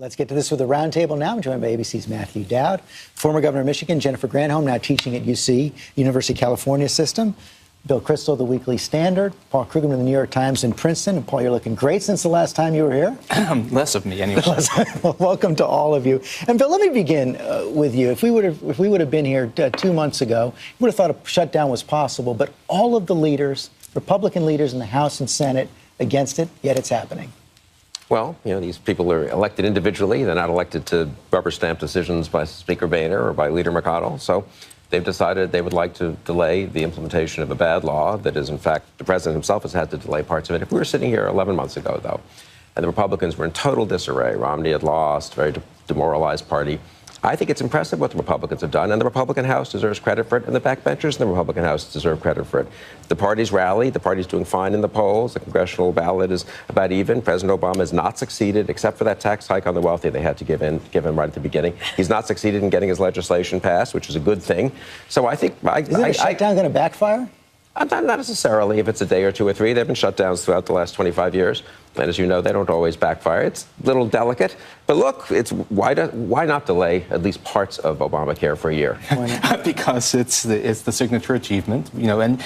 Let's get to this with the Roundtable now. I'm joined by ABC's Matthew Dowd, former governor of Michigan, Jennifer Granholm, now teaching at UC, University of California System, Bill Kristol, the Weekly Standard, Paul Krugman of the New York Times in Princeton. And Paul, you're looking great since the last time you were here. Less of me, anyway. Well, welcome to all of you. And Bill, let me begin with you. If we would have been here 2 months ago, we would have thought a shutdown was possible. But all of the leaders, Republican leaders in the House and Senate, against it, yet it's happening. Well, you know, these people are elected individually. They're not elected to rubber stamp decisions by Speaker Boehner or by Leader McConnell. So they've decided they would like to delay the implementation of a bad law that is, in fact, the president himself has had to delay parts of it. If we were sitting here 11 months ago, though, and the Republicans were in total disarray, Romney had lost, very demoralized party, I think it's impressive what the Republicans have done, and the Republican House deserves credit for it, and the backbenchers in the Republican House deserve credit for it. The party's rallied. The party's doing fine in the polls. The congressional ballot is about even. President Obama has not succeeded, except for that tax hike on the wealthy they had to give him right at the beginning. He's not succeeded in getting his legislation passed, which is a good thing. So I think... Is the shutdown going to backfire? Not necessarily if it's a day or two or three. There have been shutdowns throughout the last 25 years. And as you know, they don't always backfire. It's a little delicate. But look, why not delay at least parts of Obamacare for a year? Because it's the signature achievement, you know, and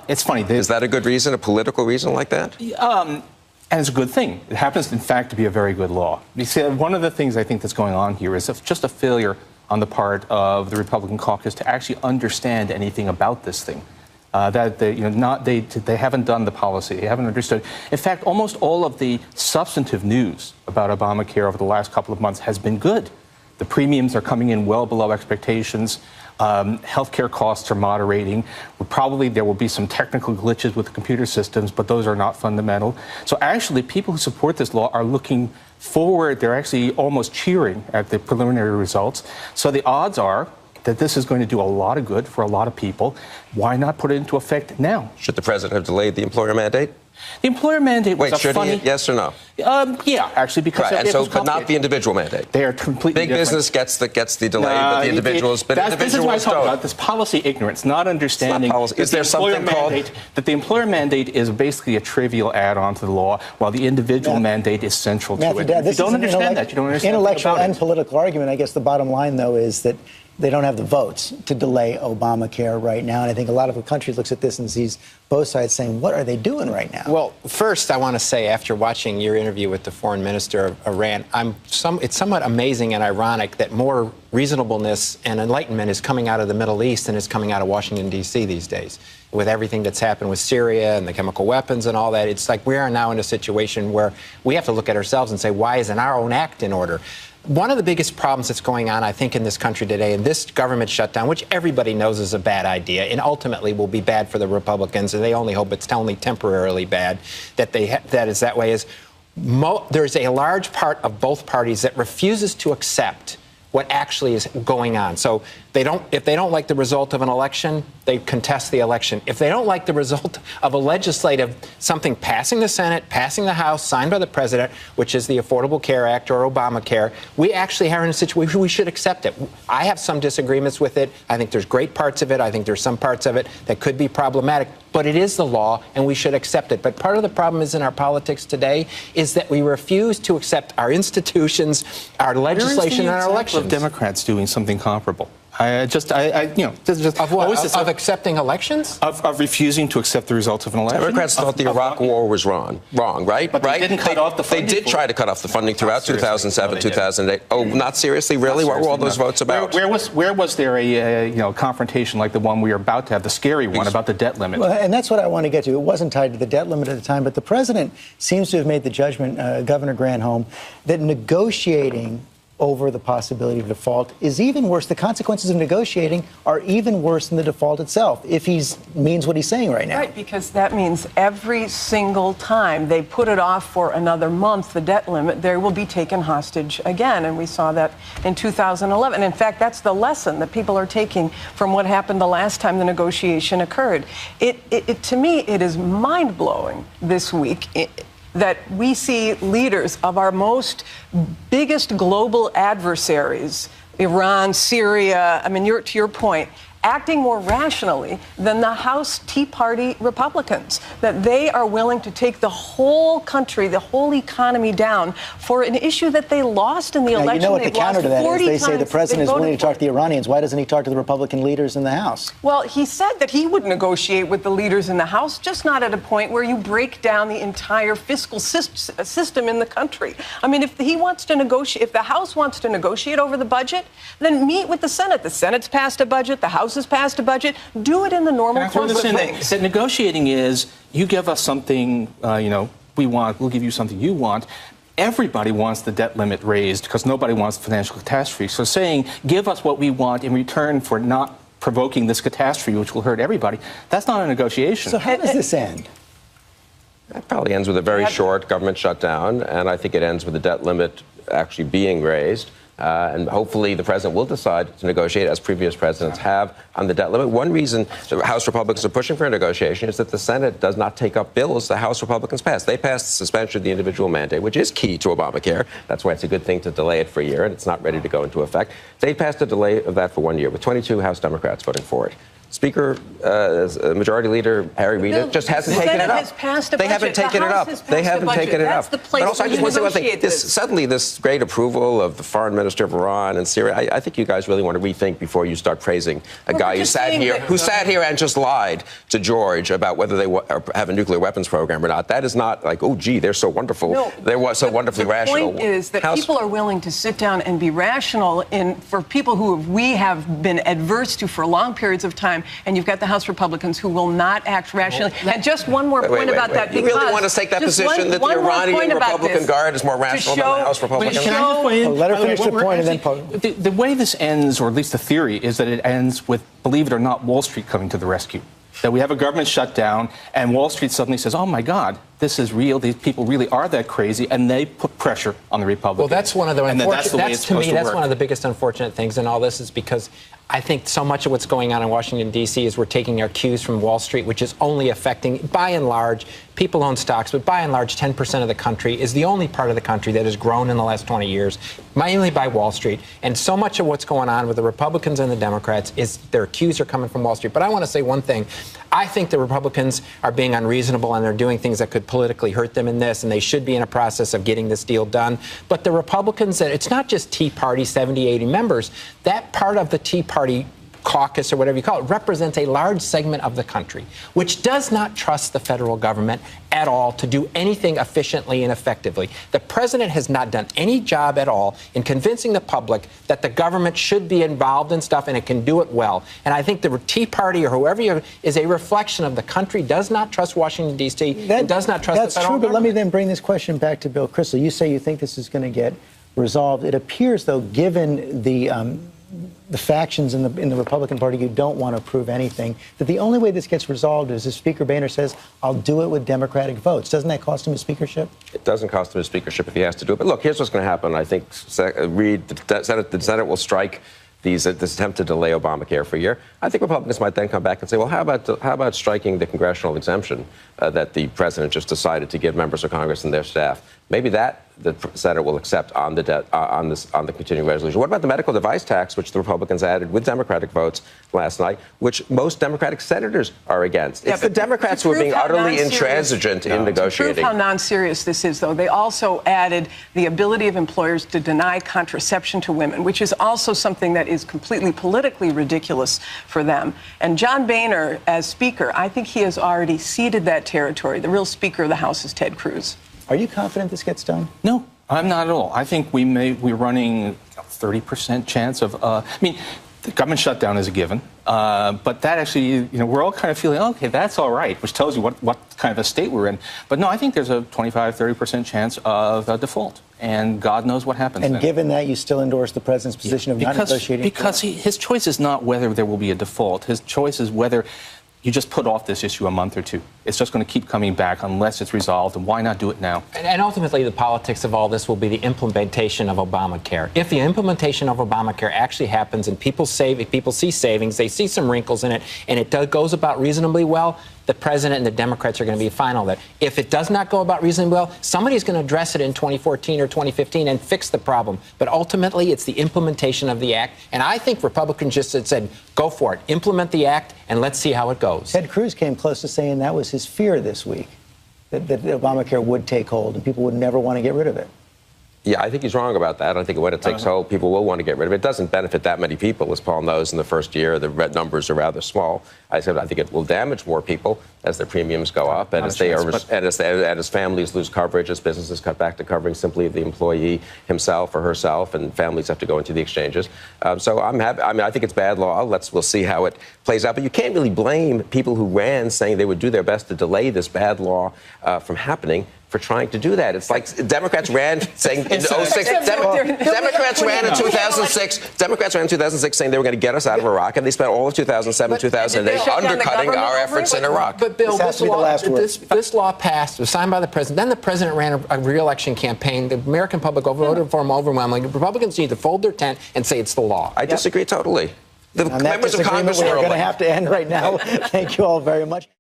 it's funny. Is that a good reason, a political reason like that? And it's a good thing. It happens, in fact, to be a very good law. You see, one of the things I think that's going on here is just a failure on the part of the Republican caucus to actually understand anything about this thing. That they haven't done the policy, they haven't understood. In fact, almost all of the substantive news about Obamacare over the last couple of months has been good. The premiums are coming in well below expectations. Healthcare costs are moderating. There will be some technical glitches with the computer systems, but those are not fundamental. So actually, people who support this law are looking forward. They're actually almost cheering at the preliminary results. So the odds are that this is going to do a lot of good for a lot of people. Why not put it into effect now? Should the president have delayed the employer mandate? The employer mandate was should he? Yes or no? Yeah, actually, because right, but not the individual mandate. They are completely different. Business gets the delay, but the individuals, this is what I'm talking about. This policy ignorance, not understanding. Is there something called that the employer mandate is basically a trivial add-on to the law, while the individual mandate is central to it. If you don't understand that, you don't understand intellectual and political argument. I guess the bottom line, though, is that they don't have the votes to delay Obamacare right now. And I think a lot of the country looks at this and sees both sides saying, what are they doing right now? Well, first, I want to say, after watching your interview with the foreign minister of Iran, it's somewhat amazing and ironic that more reasonableness and enlightenment is coming out of the Middle East than is coming out of Washington, D.C. these days. With everything that's happened with Syria and the chemical weapons and all that, it's like we are now in a situation where we have to look at ourselves and say, why isn't our own act in order? One of the biggest problems that's going on, I think, in this country today, and this government shutdown, which everybody knows is a bad idea and ultimately will be bad for the Republicans, and they only hope it's only temporarily bad, that is that way, is there's a large part of both parties that refuses to accept what actually is going on. So if they don't like the result of an election, they contest the election. If they don't like the result of a legislative, something passing the Senate, passing the House, signed by the president, which is the Affordable Care Act or Obamacare, we actually are in a situation where we should accept it. I have some disagreements with it. I think there's great parts of it. I think there's some parts of it that could be problematic. But it is the law, and we should accept it. But part of the problem is in our politics today is that we refuse to accept our institutions, our legislation, and our elections. Of Democrats doing something comparable. Of accepting elections? Of refusing to accept the results of an election? Democrats thought the Iraq War was wrong, right? But they didn't cut off the funding. They did try to cut off the funding throughout 2007, 2008. Oh, not seriously? Really? What were all those votes about? Where was there a confrontation like the one we are about to have, the scary one about the debt limit? Well, and that's what I want to get to. It wasn't tied to the debt limit at the time, but the president seems to have made the judgment, Governor Granholm, that negotiating over the possibility of default is even worse. The consequences of negotiating are even worse than the default itself, if he means what he's saying right now. Right, because that means every single time they put it off for another month, the debt limit, they will be taken hostage again. And we saw that in 2011. In fact, that's the lesson that people are taking from what happened the last time the negotiation occurred. To me, it is mind-blowing this week that we see leaders of our biggest global adversaries, Iran, Syria, I mean, to your point, acting more rationally than the House Tea Party Republicans, that they are willing to take the whole country, the whole economy down for an issue that they lost in the election. You know what the They've lost counter to that is? 40 They say the times president is they willing to voted talk for to the Iranians. Why doesn't he talk to the Republican leaders in the House? Well, he said that he would negotiate with the leaders in the House, just not at a point where you break down the entire fiscal system in the country. I mean, if he wants to negotiate, if the House wants to negotiate over the budget, then meet with the Senate. The Senate's passed a budget. The House has passed a budget. Do it in the normal course of things. That negotiating is, you give us something, we want, we'll give you something you want. Everybody wants the debt limit raised because nobody wants financial catastrophe. So saying, give us what we want in return for not provoking this catastrophe, which will hurt everybody, that's not a negotiation. So how does this end? It probably ends with a very short government shutdown, and I think it ends with the debt limit actually being raised. And hopefully the president will decide to negotiate, as previous presidents have, on the debt limit. One reason the House Republicans are pushing for a negotiation is that the Senate does not take up bills the House Republicans pass. They passed the suspension of the individual mandate, which is key to Obamacare. That's why it's a good thing to delay it for a year, and it's not ready to go into effect. They passed a delay of that for 1 year, with 22 House Democrats voting for it. Speaker, Majority Leader Harry Reid just hasn't taken it up. They haven't taken it up. They haven't taken it up. But also, I just want to say one thing. Suddenly, this great approval of the foreign minister of Iran and Syria, I think you guys really want to rethink before you start praising a guy who sat here and just lied to George about whether they have a nuclear weapons program or not. That is not like, oh, gee, they're so wonderful. No, they're so wonderfully rational. The point is that people are willing to sit down and be rational for people who we have been adverse to for long periods of time. And you've got the House Republicans who will not act rationally. And just one more point about that. You really want to take that position that the Iranian Republican Guard is more rational than the House Republicans? Let her finish the point and then... The way this ends, or at least the theory, is that it ends with, believe it or not, Wall Street coming to the rescue. That we have a government shutdown, and Wall Street suddenly says, oh, my God, this is real. These people really are that crazy, and they put pressure on the Republicans. Well, that's one of the unfortunate... That's one of the biggest unfortunate things in all this, is because I think so much of what's going on in Washington, D.C. is we're taking our cues from Wall Street, which is only affecting, by and large, people own stocks, but by and large, 10% of the country is the only part of the country that has grown in the last 20 years, mainly by Wall Street. And so much of what's going on with the Republicans and the Democrats is their cues are coming from Wall Street. But I want to say one thing. I think the Republicans are being unreasonable, and they're doing things that could politically hurt them in this, and they should be in a process of getting this deal done. But the Republicans, it's not just Tea Party, 70, 80 members. That part of the Tea Party caucus, or whatever you call it, represents a large segment of the country, which does not trust the federal government at all to do anything efficiently and effectively. The president has not done any job at all in convincing the public that the government should be involved in stuff and it can do it well. And I think the Tea Party, or whoever is a reflection of the country, does not trust Washington, D.C., and does not trust the federal government. That's true, but let me then bring this question back to Bill Kristol. You say you think this is going to get resolved. It appears, though, given the factions in the Republican Party who don't want to approve anything, that the only way this gets resolved is if Speaker Boehner says, I'll do it with Democratic votes. Doesn't that cost him his speakership? It doesn't cost him his speakership if he has to do it. But look, here's what's going to happen. I think the Senate will strike this attempt to delay Obamacare for a year. I think Republicans might then come back and say, well, how about striking the congressional exemption that the president just decided to give members of Congress and their staff? Maybe that the Senate will accept on the debt on the continuing resolution. What about the medical device tax, which the Republicans added with Democratic votes last night, which most Democratic senators are against? It's the Democrats who are being utterly intransigent in negotiating. To prove how non-serious this is, though, they also added the ability of employers to deny contraception to women, which is also something that is completely politically ridiculous for them. And John Boehner, as Speaker, I think he has already ceded that territory. The real Speaker of the House is Ted Cruz. Are you confident this gets done? No, I'm not at all. I think we're running 30% chance of, the government shutdown is a given, but that actually, we're all kind of feeling, okay, that's all right, which tells you what kind of a state we're in. But no, I think there's a 25-30% chance of a default, and God knows what happens And then. Given that, you still endorse the president's position of not negotiating? Because his choice is not whether there will be a default. His choice is whether you just put off this issue a month or two. It's just going to keep coming back unless it's resolved, and why not do it now? And ultimately, the politics of all this will be the implementation of Obamacare. If the implementation of Obamacare actually happens and if people see savings, they see some wrinkles in it, and it goes about reasonably well, the president and the Democrats are going to be final there. If it does not go about reasonably well, somebody's going to address it in 2014 or 2015 and fix the problem. But ultimately, it's the implementation of the act. And I think Republicans just said, go for it. Implement the act, and let's see how it goes. Ted Cruz came close to saying that was his fear this week, that Obamacare would take hold and people would never want to get rid of it. Yeah, I think he's wrong about that. I think when it takes hold, people will want to get rid of it. It doesn't benefit that many people, as Paul knows. In the first year, the numbers are rather small. I think it will damage more people as their premiums go up, and as families lose coverage, as businesses cut back to covering simply the employee himself or herself, and families have to go into the exchanges. So I'm happy. I mean, I think it's bad law. We'll see how it plays out. But you can't really blame people who ran saying they would do their best to delay this bad law from happening for trying to do that. It's like Democrats ran saying in 06. Democrats ran in 2006. Democrats ran in 2006 saying they were going to get us out of Iraq, and they spent all of 2007, 2008 undercutting our efforts in Iraq. But Bill, this law passed, was signed by the president. Then the president ran a re-election campaign. The American public voted for him overwhelmingly. Republicans need to fold their tent and say it's the law. I disagree totally. The On that members of Congress we're going to have to end right now. Thank you all very much.